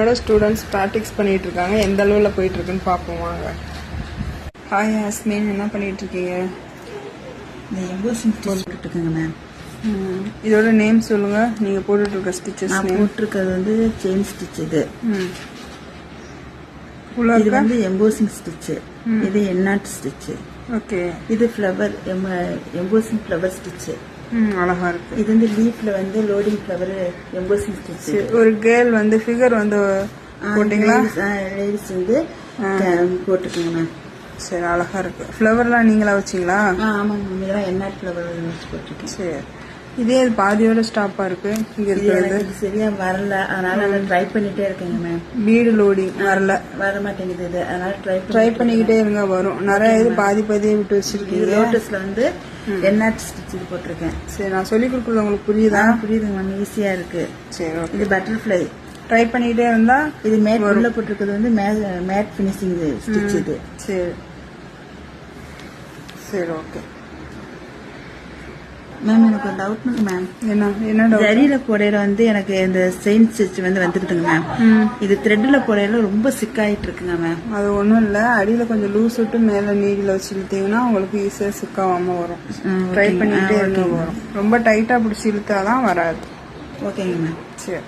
Students practice பண்ணிட்டு இருக்காங்க. எந்த அளவில் போயிட்டு இருக்குன்னு பார்ப்போம் வாங்க. ஹாய் யாஸ்மின், என்ன பண்ணிட்டு இருக்கீங்க? இந்த எம்போசிங் போட்டுட்டு இருக்கேங்க மேம். இதோட நேம் சொல்லுங்க. நீங்க போட்டுட்டு இருக்க ஸ்டிச்சஸ் நான் போட்டிருக்கிறது வந்து செயின் ஸ்டிச். இது இது வந்து எம்போசிங் ஸ்டிச். இது எண்ணாட் ஸ்டிச். ஓகே. இது ஃப்ளவர் எம்போசிங் ஃப்ளவர் ஸ்டிச். அழகா இருக்கு. இது வந்து லீஃப்ல வந்து லோடிங் ஃப்ளவர் எம்போசிங் ஸ்டிச். ஒரு கேர்ள் வந்து ஃபிகர் வந்து போட்டீங்களா? லேடிஸ் வந்து போட்டுருக்கேங்க மேம். சரி, அழகா இருக்கு. ஃப்ளவர்லாம் நீங்களா வச்சிங்களா? ஆமாங்க மேம். இதெல்லாம் எண்ணாட் ஃப்ளவர் வச்சு போட்டிருக்கேன். சரி, இதே பாதியோட ஸ்டாப்பா இருக்கு. இங்க இருக்கிறது சரியா வரல, அதனால நான் ட்ரை பண்ணிட்டே இருக்கேங்க மேம். பீடு லோடிங் வர மாட்டேங்குது இது, அதனால ட்ரை பண்ணிக்கிட்டே இருங்க, வரும். நிறைய இது பாதியே விட்டு வச்சிருக்கீங்க. லோட்டஸ்ல வந்து எண்ணாட் ஸ்டிச் இது போட்டிருக்கேன். சரி, நான் சொல்லி கொடுக்குறது உங்களுக்கு புரியுதா? புரியுதுங்க மேம், ஈஸியா இருக்கு. சரி, இது பட்டர்ஃப்ளை. ட்ரை பண்ணிக்கிட்டே இருந்தா இது மேட் உள்ள போட்டிருக்கிறது வந்து மேட் ஃபினிஷிங் ஸ்டிச் இது. சரி சரி, ஓகே மேம். எனக்கு ஒரு டவுட் இருக்கு மேம். என்ன டவுட்? ஜரியில போடையில வந்து எனக்கு இந்த செயின் ஸ்டிச் வந்து வந்துருக்குங்க மேம். இது த்ரெட்ல போடையில ரொம்ப சிக்காயிட்டு இருக்குங்க மேம். அது ஒன்றும் இல்லை, அடியில் கொஞ்சம் லூஸ் விட்டு மேலே நீடில் வச்சு இழுத்தீங்கன்னா உங்களுக்கு ஈஸியாக சிக்காவாமல் வரும். ட்ரை பண்ணிக்கிட்டே இருக்க வரும். ரொம்ப டைட்டாக பிடிச்சி இழுத்தாதான் வராது. ஓகேங்க மேம். சரி.